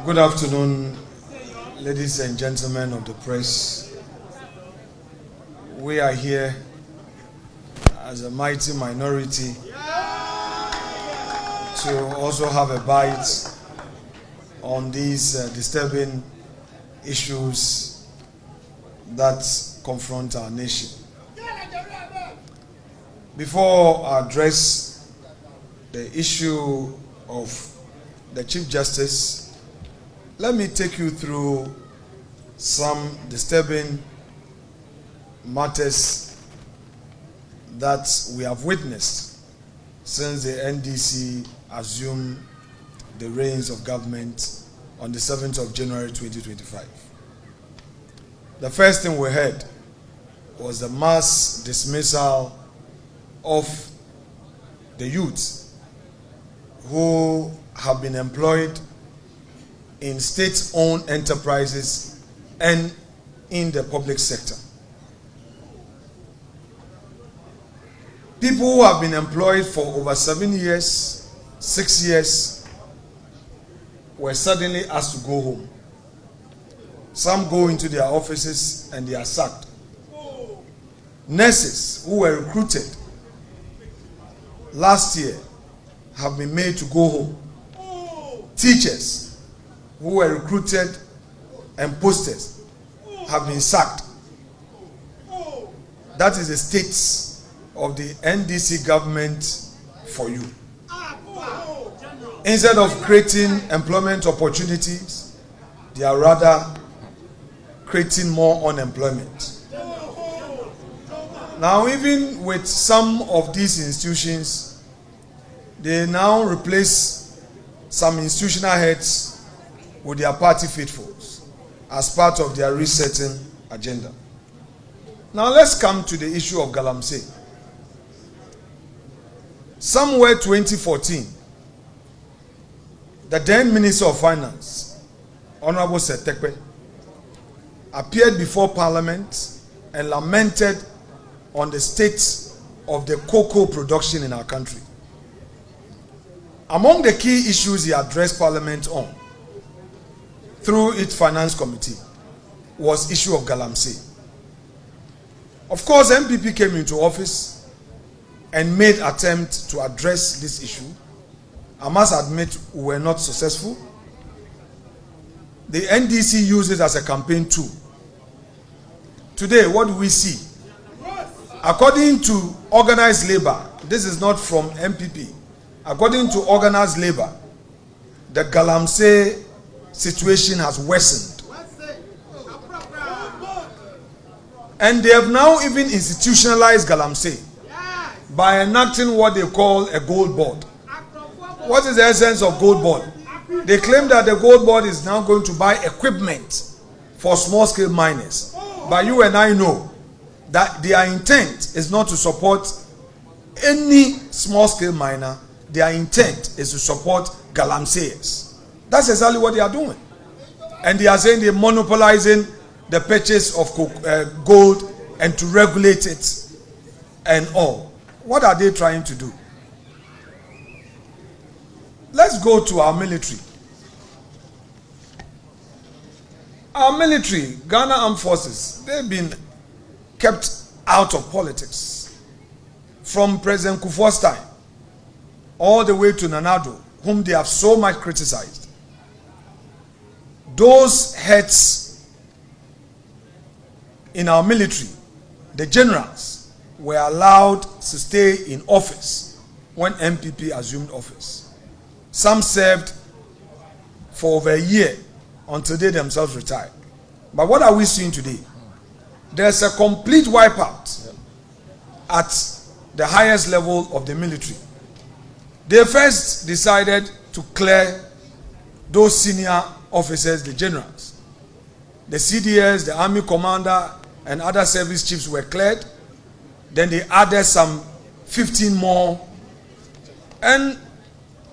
Good afternoon, ladies and gentlemen of the press. We are here as a mighty minority to also have a bite on these disturbing issues that confront our nation. Before I address the issue of the Chief Justice, let me take you through some disturbing matters that we have witnessed since the NDC assumed the reins of government on the 7th of January 2025. The first thing we heard was the mass dismissal of the youths who have been employed in state-owned enterprises and in the public sector. People who have been employed for over 7 years, 6 years, were suddenly asked to go home. Some go into their offices and they are sacked. Nurses who were recruited last year have been made to go home. Teachers who were recruited and posted have been sacked. That is the state of the NDC government for you. Instead of creating employment opportunities, they are rather creating more unemployment. Now, even with some of these institutions, they now replace some institutional heads with their party faithfuls as part of their resetting agenda. Now let's come to the issue of Galamsey. Somewhere 2014, the then Minister of Finance, Honorable Setekpe, appeared before Parliament and lamented on the state of the cocoa production in our country. Among the key issues he addressed Parliament on through its finance committee was issue of Galamsey. Of course, MPP came into office and made attempt to address this issue. I must admit we were not successful. The NDC used it as a campaign tool. Today, what do we see? According to organized labor, this is not from MPP. According to organized labor, the Galamsey situation has worsened. And they have now even institutionalized Galamsey by enacting what they call a gold board. What is the essence of gold board? They claim that the gold board is now going to buy equipment for small-scale miners. But you and I know that their intent is not to support any small-scale miner. Their intent is to support Galamseyers. That's exactly what they are doing. And they are saying they're monopolizing the purchase of gold and to regulate it and all. What are they trying to do? Let's go to our military. Our military, Ghana Armed Forces, they've been kept out of politics. From President Kufuor's time all the way to Nanado, whom they have so much criticized. Those heads in our military, the generals, were allowed to stay in office when MPP assumed office. Some served for over a year until they themselves retired. But what are we seeing today? There's a complete wipeout at the highest level of the military. They first decided to clear those senior officers, the generals. The CDS, the army commander, and other service chiefs were cleared. Then they added some 15 more. And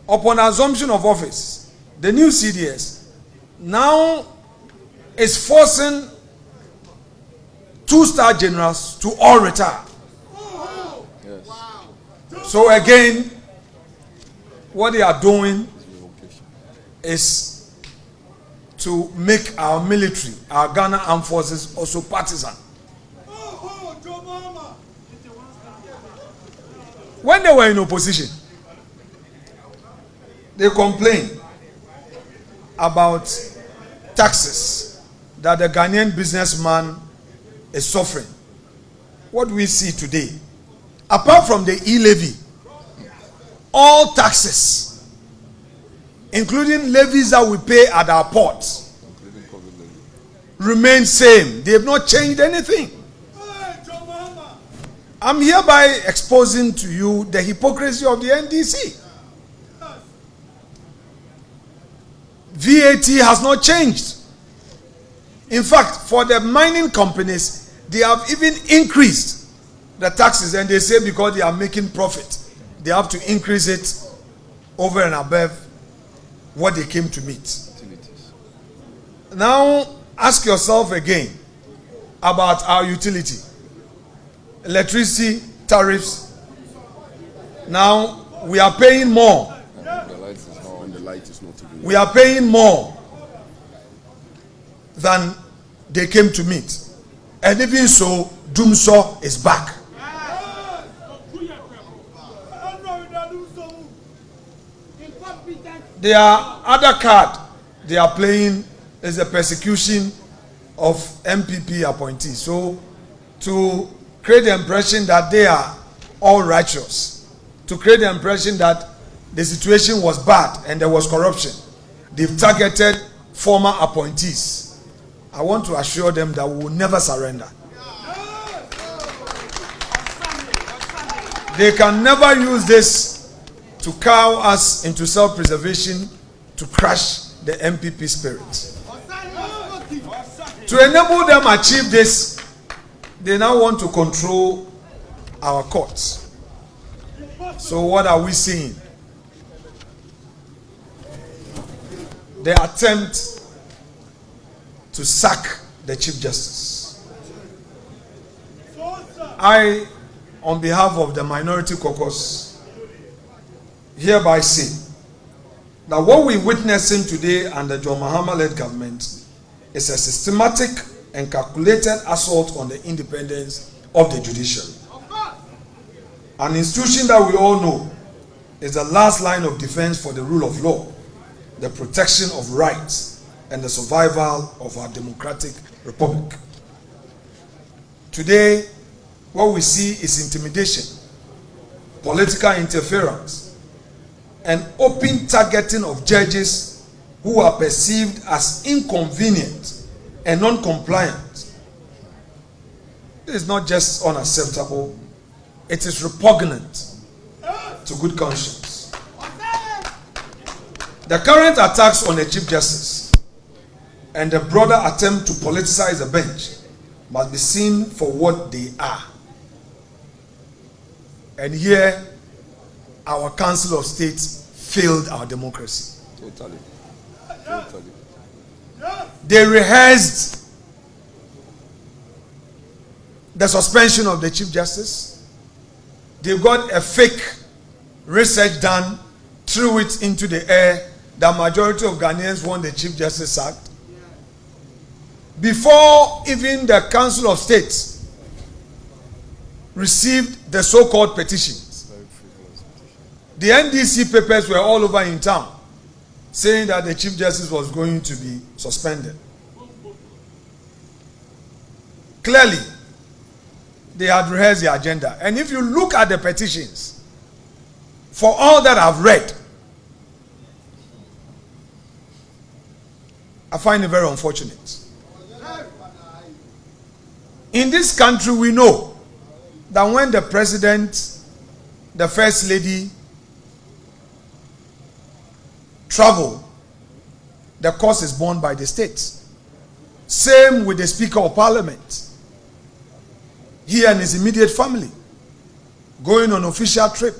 upon assumption of office, the new CDS now is forcing 2-star generals to all retire. Yes. So again, what they are doing is to make our military, our Ghana Armed Forces, also partisan. When they were in opposition, they complained about taxes that the Ghanaian businessman is suffering. What do we see today? Apart from the e-levy, all taxes, including levies that we pay at our ports, remain same. They have not changed anything. I'm hereby exposing to you the hypocrisy of the NDC. VAT has not changed. In fact, for the mining companies, they have even increased the taxes, and they say because they are making profit, they have to increase it over and above what they came to meet. Now, ask yourself again about our utility. Electricity tariffs. Now, we are paying more. We are paying more than they came to meet. And even so, Dumsor is back. Their other card they are playing is the persecution of MPP appointees. So, to create the impression that they are all righteous, to create the impression that the situation was bad and there was corruption, they've targeted former appointees. I want to assure them that we will never surrender. They can never use this to cow us into self-preservation to crush the MPP spirit. To enable them achieve this, they now want to control our courts. So what are we seeing? The attempt to sack the Chief Justice. I, on behalf of the Minority Caucus, hereby say that what we're witnessing today under John Mahama-led government is a systematic and calculated assault on the independence of the judiciary. An institution that we all know is the last line of defense for the rule of law, the protection of rights, and the survival of our democratic republic. Today, what we see is intimidation, political interference, and open targeting of judges who are perceived as inconvenient and non-compliant. It is not just unacceptable, it is repugnant to good conscience. The current attacks on the Chief Justice and the broader attempt to politicize the bench must be seen for what they are. And here, our Council of State failed our democracy. Totally. They rehearsed the suspension of the Chief Justice. They got a fake research done, threw it into the air. The majority of Ghanaians want the Chief Justice sacked. Before even the Council of State received the so-called petitions, the NDC papers were all over in town saying that the Chief Justice was going to be suspended. Clearly, they had rehearsed the agenda. And if you look at the petitions, for all that I've read, I find it very unfortunate. In this country, we know that when the president, the first lady, travel, the cost is borne by the states. Same with the Speaker of Parliament. He and his immediate family going on official trip.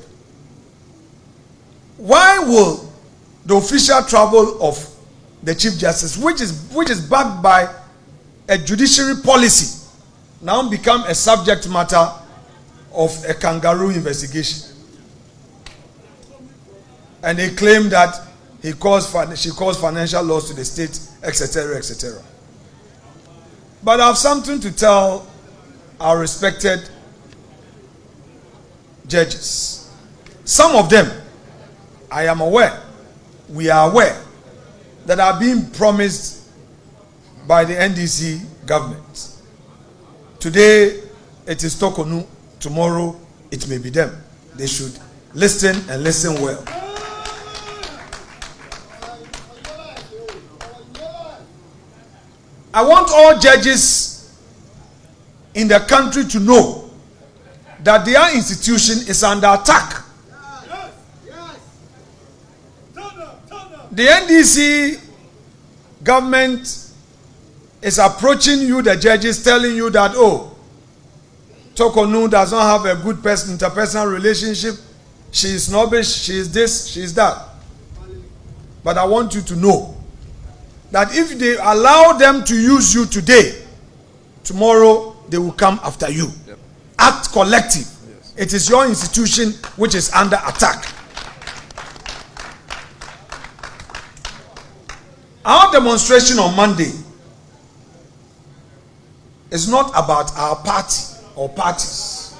Why will the official travel of the Chief Justice, which is backed by a judiciary policy, now become a subject matter of a kangaroo investigation? And they claim that she caused financial loss to the state, etc., etc. But I have something to tell our respected judges. Some of them, I am aware, we are aware, that are being promised by the NDC government. Today, it is Tokonu. Tomorrow, it may be them. They should listen and listen well. I want all judges in the country to know that their institution is under attack. The NDC government is approaching you, the judges, telling you that, oh, Tokonu does not have a good interpersonal relationship. She is snobbish, she is this, she is that. But I want you to know that if they allow them to use you today, tomorrow they will come after you. Yep. Act collective. Yes. It is your institution which is under attack. Our demonstration on Monday is not about our party or parties.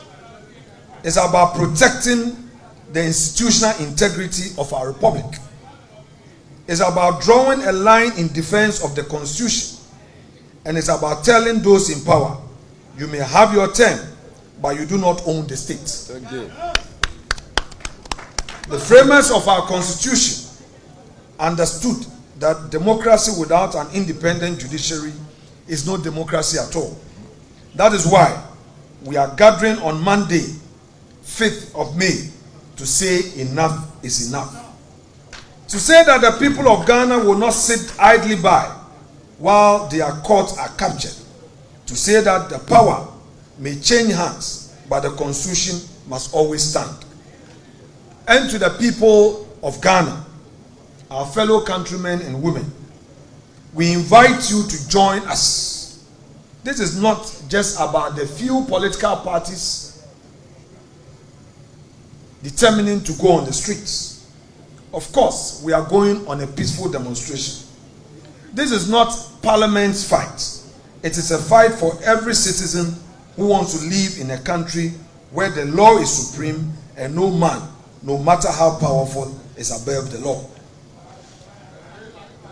It's about protecting the institutional integrity of our republic. It's about drawing a line in defense of the Constitution. And it's about telling those in power, you may have your term, but you do not own the state. Thank you. The framers of our Constitution understood that democracy without an independent judiciary is no democracy at all. That is why we are gathering on Monday, 5th of May, to say enough is enough. To say that the people of Ghana will not sit idly by while their courts are captured. To say that the power may change hands, but the Constitution must always stand. And to the people of Ghana, our fellow countrymen and women, we invite you to join us. This is not just about the few political parties determining to go on the streets. Of course, we are going on a peaceful demonstration. This is not Parliament's fight. It is a fight for every citizen who wants to live in a country where the law is supreme and no man, no matter how powerful, is above the law.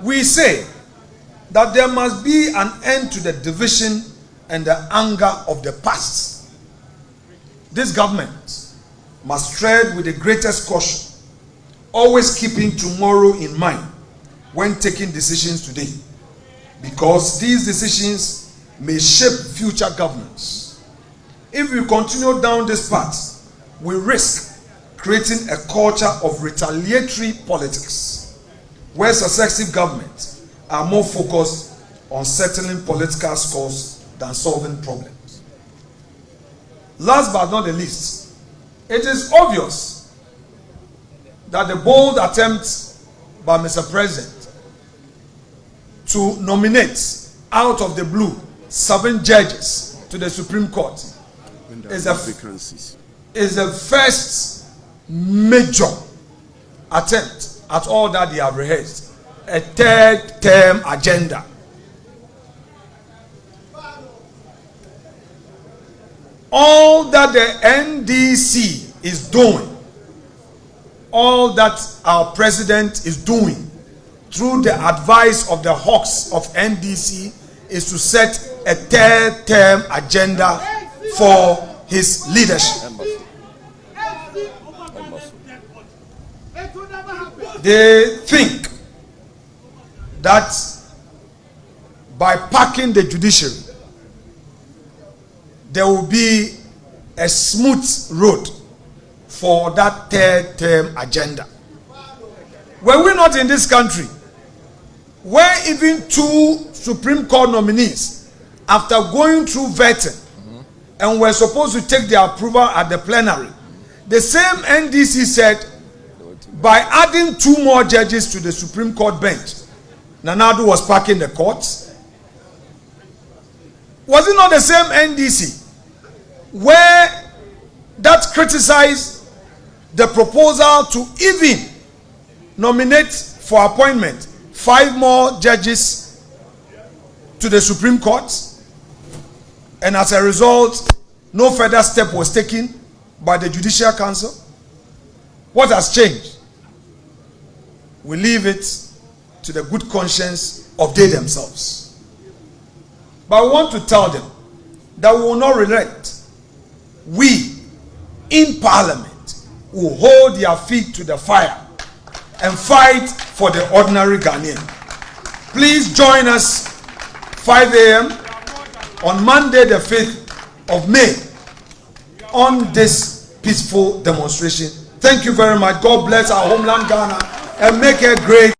We say that there must be an end to the division and the anger of the past. This government must tread with the greatest caution, always keeping tomorrow in mind when taking decisions today, because these decisions may shape future governance. If we continue down this path, we risk creating a culture of retaliatory politics, where successive governments are more focused on settling political scores than solving problems. Last but not the least, it is obvious that the bold attempt by Mr. President to nominate out of the blue 7 judges to the Supreme Court is the first major attempt at all that they have rehearsed, a 3rd term agenda. All that the NDC is doing, all that our president is doing through the advice of the hawks of NDC is to set a 3rd term agenda for his leadership. They think that by packing the judiciary, there will be a smooth road for that 3rd term agenda. Were we not in this country where even 2 Supreme Court nominees, after going through vetting and were supposed to take their approval at the plenary, the same NDC said by adding 2 more judges to the Supreme Court bench, Nana Addo was packing the courts? Was it not the same NDC where that criticized the proposal to even nominate for appointment 5 more judges to the Supreme Court, and as a result, no further step was taken by the Judicial Council. What has changed? We leave it to the good conscience of they themselves. But I want to tell them that we will not relent. We, in Parliament, will hold their feet to the fire and fight for the ordinary Ghanaian. Please join us 5 a.m. on Monday the 5th of May on this peaceful demonstration. Thank you very much. God bless our homeland Ghana and make it great.